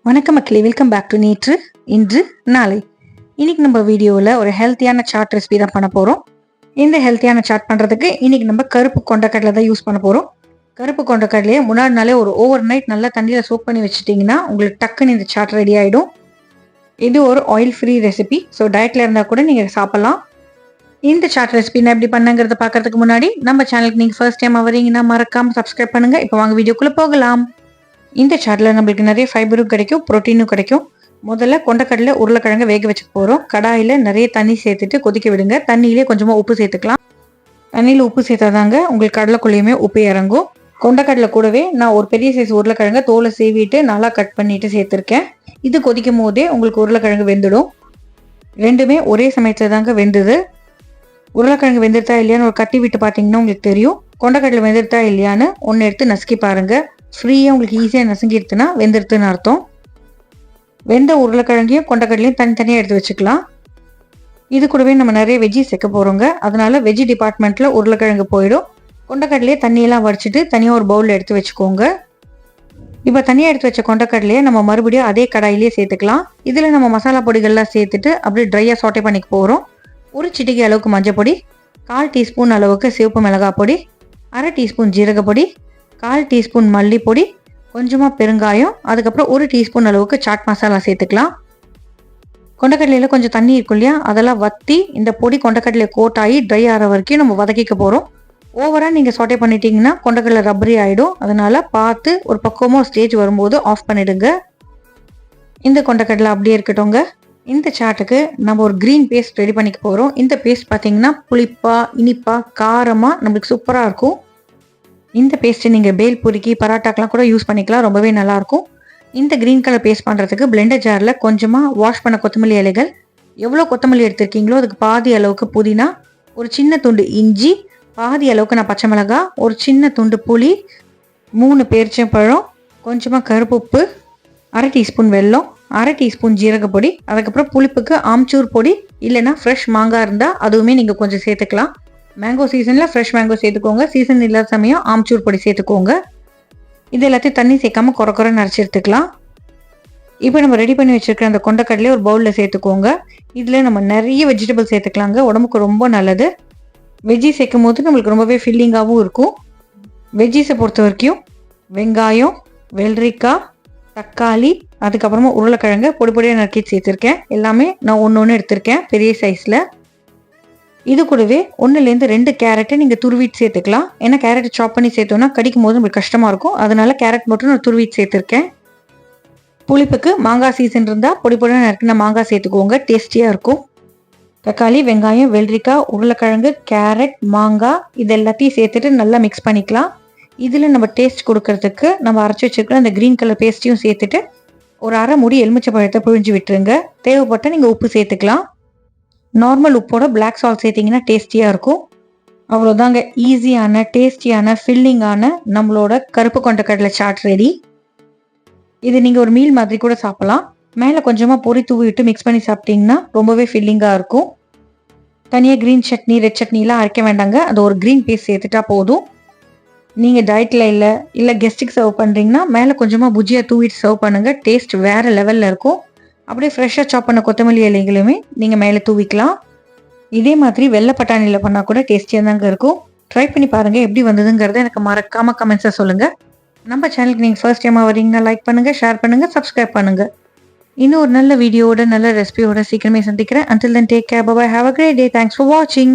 வணக்கம் மக்களே, welcome back to நேற்று இன்று நாளை. இன்னைக்கு நம்ம வீடியோவில் ஒரு ஹெல்த்தியான சாட் ரெசிபி தான் பண்ண போகிறோம். இந்த ஹெல்த்தியான சாட் பண்ணுறதுக்கு இன்னைக்கு நம்ம கருப்பு கொண்டக்கடலை தான் யூஸ் பண்ண போகிறோம். கருப்பு கொண்டக்கடலையை முன்னாடி நாளே ஒரு ஓவர் நைட் நல்லா தண்ணியில் சோக் பண்ணி வச்சுட்டிங்கன்னா உங்களுக்கு டக்குன்னு இந்த சாட் ரெடி ஆகிடும். இது ஒரு ஆயில் ஃப்ரீ ரெசிபி, ஸோ டயட்டில் இருந்தால் கூட நீங்கள் சாப்பிட்லாம். இந்த சாட் ரெசிபி நான் எப்படி பண்ணங்கிறத பார்க்கறதுக்கு முன்னாடி நம்ம சேனலுக்கு நீங்கள் ஃபர்ஸ்ட் டைம் வரீங்கன்னா மறக்காமல் சப்ஸ்கிரைப் பண்ணுங்கள். இப்போ வாங்க வீடியோக்குள்ளே போகலாம். இந்த சாட்டில் நம்மளுக்கு நிறைய ஃபைபரும் கிடைக்கும், ப்ரோட்டீனும் கிடைக்கும். முதல்ல கொண்டக்கடலை உருளைக்கிழங்கு வேக வச்சு போகிறோம். கடாயில் நிறைய தண்ணி சேர்த்துட்டு கொதிக்க விடுங்க. தண்ணியிலே கொஞ்சமாக உப்பு சேர்த்துக்கலாம். தண்ணியில் உப்பு சேர்த்தாதாங்க உங்களுக்கு கடலைக்குள்ளேயுமே உப்பு இறங்கும். கொண்டக்கடலை கூடவே நான் ஒரு பெரிய சைஸ் உருளைக்கிழங்கு தோலை சீவிட்டு நல்லா கட் பண்ணிட்டு சேர்த்துருக்கேன். இது கொதிக்கும் போதே உங்களுக்கு உருளைக்கிழங்கு வெந்துடும். ரெண்டுமே ஒரே சமயத்தில் தாங்க வெந்துது. உருளைக்கிழங்கு வெந்துருத்தா இல்லையான்னு ஒரு கட்டி விட்டு பார்த்தீங்கன்னா உங்களுக்கு தெரியும். கொண்டக்கடலை வெந்துருத்தா இல்லையான்னு ஒன்று எடுத்து நசுக்கி பாருங்கள். ஃப்ரீயாக உங்களுக்கு ஈஸியாக நசுங்கிடுத்துனா வெந்துருத்துன்னு அர்த்தம். வெந்த உருளைக்கிழங்கையும் கொண்டக்கடலையும் தனித்தனியாக எடுத்து வச்சுக்கலாம். இது கூடவே நம்ம நிறைய வெஜ்ஜி சேர்க்க போகிறோங்க. அதனால வெஜ்ஜி டிபார்ட்மெண்ட்டில் உருளைக்கிழங்கு போயிடும். கொண்டக்கடலையே தண்ணியெல்லாம் வடிச்சிட்டு தனியாக ஒரு பவுலில் எடுத்து வச்சுக்கோங்க. இப்போ தனியாக எடுத்து வச்ச கொண்டக்கடலையை நம்ம மறுபடியும் அதே கடாயிலே சேர்த்துக்கலாம். இதில் நம்ம மசாலா பொடிகள்லாம் சேர்த்துட்டு அப்படியே ட்ரையாக சாட்டே பண்ணிக்க போகிறோம். ஒரு சிட்டிகை அளவுக்கு மஞ்சள் பொடி, 1/4 டீஸ்பூன் அளவுக்கு சிவப்பு மிளகாய் பொடி, 1/2 டீஸ்பூன் ஜீரகப்பொடி, 1/4 டீஸ்பூன் மல்லிப்பொடி, கொஞ்சமாக பெருங்காயம், அதுக்கப்புறம் 1 டீஸ்பூன் அளவுக்கு சாட் மசாலா சேர்த்துக்கலாம். கொண்டக்கடலையில் கொஞ்சம் தண்ணி இருக்கும் இல்லையா, அதெல்லாம் வற்றி இந்த பொடி கொண்டக்கடலையை கோட்டாகி ட்ரை ஆகிற வரைக்கும் நம்ம வதக்கிக்க போகிறோம். ஓவராக நீங்கள் சாட்டே பண்ணிட்டீங்கன்னா கொண்டக்கடலை ரப்பரி ஆகிடும். அதனால் பார்த்து ஒரு பக்குவமாக ஸ்டேஜ் வரும்போது ஆஃப் பண்ணிவிடுங்க. இந்த கொண்டக்கடலை அப்படியே இருக்கட்டும்ங்க. இந்த சாட்டுக்கு நம்ம ஒரு க்ரீன் பேஸ்ட் ரெடி பண்ணிக்க போகிறோம். இந்த பேஸ்ட் பார்த்தீங்கன்னா புளிப்பாக இனிப்பாக காரமாக நம்மளுக்கு சூப்பராக இருக்கும். இந்த பேஸ்ட்டு நீங்கள் பேல் பூரிக்கு பராட்டாக்கெலாம் கூட யூஸ் பண்ணிக்கலாம், ரொம்பவே நல்லாயிருக்கும். இந்த க்ரீன் கலர் பேஸ்ட் பண்ணுறதுக்கு பிளெண்டர் ஜாரில் கொஞ்சமாக வாஷ் பண்ண கொத்தமல்லி இலைகள், எவ்வளோ கொத்தமல்லி எடுத்திருக்கீங்களோ அதுக்கு பாதி அளவுக்கு புதினா, ஒரு சின்ன துண்டு இஞ்சி, பாதி அளவுக்கு நான் பச்சை மிளகாய், ஒரு சின்ன துண்டு புளி, 3 பேரிச்சம்பழம், கொஞ்சமாக கருப்புப்பு, 1/2 டீஸ்பூன் வெல்லம், 1/2 டீஸ்பூன் ஜீரகப்பொடி, அதுக்கப்புறம் புளிப்புக்கு ஆம்ச்சூர் பொடி இல்லைன்னா ஃப்ரெஷ் மாங்காய் இருந்தால் அதுவுமே நீங்கள் கொஞ்சம் சேர்த்துக்கலாம். மேங்கோ சீசனில் ஃப்ரெஷ் மேங்கோ சேர்த்துக்கோங்க, சீசன் இல்லாத சமயம் ஆம்ச்சூர் பொடி சேர்த்துக்கோங்க. இது எல்லாத்தையும் தண்ணி சேர்க்காம குறை நரைச்சி எடுத்துக்கலாம். இப்போ நம்ம ரெடி பண்ணி வச்சுருக்கிற அந்த கொண்டக்கடலையை ஒரு பவுலில் சேர்த்துக்கோங்க. இதில் நம்ம நிறைய வெஜிடபிள் சேர்த்துக்கலாங்க, உடம்புக்கு ரொம்ப நல்லது. வெஜ்ஜி சேர்க்கும் போது நம்மளுக்கு ரொம்பவே ஃபில்லிங்காகவும் இருக்கும். வெஜ்ஜீஸை பொறுத்த வரைக்கும் வெங்காயம், வெள்ளரிக்காய், தக்காளி, அதுக்கப்புறமா உருளைக்கிழங்கு பொடி பொடியாக நறுக்கி சேர்த்துருக்கேன். எல்லாமே நான் ஒன்று எடுத்திருக்கேன் பெரிய சைஸில். இது கூடவே 1-2 கேரட்டை நீங்கள் துருவிட்டு சேர்த்துக்கலாம். ஏன்னா கேரட்டை சாப் பண்ணி சேர்த்தோன்னா கடிக்கும் போது நம்மளுக்கு கஷ்டமாக இருக்கும். அதனால கேரட் மட்டும் நான் துருவிட்டு சேர்த்துருக்கேன். புளிப்புக்கு மாங்காய் சீசன் இருந்தால் பொடி பொடியாக நறுக்கின மாங்காய் சேர்த்துக்கோங்க, டேஸ்டியாக இருக்கும். தக்காளி, வெங்காயம், வெள்ளரிக்காய், உருளைக்கிழங்கு, கேரட், மாங்காய் இது எல்லாத்தையும் சேர்த்துட்டு நல்லா மிக்ஸ் பண்ணிக்கலாம். இதில் நம்ம டேஸ்ட் கொடுக்கறதுக்கு நம்ம அரைச்சி வச்சுருக்கிற அந்த க்ரீன் கலர் பேஸ்ட்டையும் சேர்த்துட்டு ஒரு 1/2 மூடி எலுமிச்சை பழத்தை புழிஞ்சு விட்டுருங்க. தேவைப்பட்டால் நீங்கள் உப்பு சேர்த்துக்கலாம். நார்மல் உப்போட பிளாக் சால்ட் சேர்த்திங்கன்னா டேஸ்டியாக இருக்கும். அவ்வளோதாங்க, ஈஸியான டேஸ்டியான ஃபில்லிங்கான நம்மளோட கருப்பு கொண்டக்கடலை சாட் ரெடி. இது நீங்கள் ஒரு மீல் மாதிரி கூட சாப்பிட்லாம். மேலே கொஞ்சமாக பொரி தூவி விட்டு மிக்ஸ் பண்ணி சாப்பிட்டிங்கன்னா ரொம்பவே ஃபில்லிங்காக இருக்கும். தனியாக க்ரீன் சட்னி ரெட் சட்னிலாம் அரைக்க வேண்டாங்க, அது ஒரு க்ரீன் பேஸ்ட் சேர்த்துட்டா போதும். நீங்கள் டயட்டில் இல்லை கெஸ்ட்டுக்கு சர்வ் பண்ணுறீங்கன்னா மேலே கொஞ்சமாக புஜியா தூவிட்டு சர்வ் பண்ணுங்கள், டேஸ்ட் வேறு லெவலில் இருக்கும். அப்படியே ஃப்ரெஷ்ஷாக சாப் பண்ண கொத்தமல்லி இலைகளுமே நீங்கள் மேலே தூவிக்கலாம். இதே மாதிரி வெள்ளை பட்டாணியில் பண்ணால் கூட டேஸ்டியாக தாங்க இருக்கும். ட்ரை பண்ணி பாருங்கள், எப்படி வந்ததுங்கிறத எனக்கு மறக்காமல் கமெண்ட்ஸாக சொல்லுங்கள். நம்ம சேனலுக்கு நீங்கள் ஃபர்ஸ்ட் டைமாக வரீங்கன்னா லைக் பண்ணுங்கள், ஷேர் பண்ணுங்கள், சப்ஸ்கிரைப் பண்ணுங்கள். இன்னும் ஒரு நல்ல வீடியோவோட நல்ல ரெசிபியோட சீக்கிரமே சந்திக்கிறேன். Until then, take care, bye bye, have a great day, thanks for watching.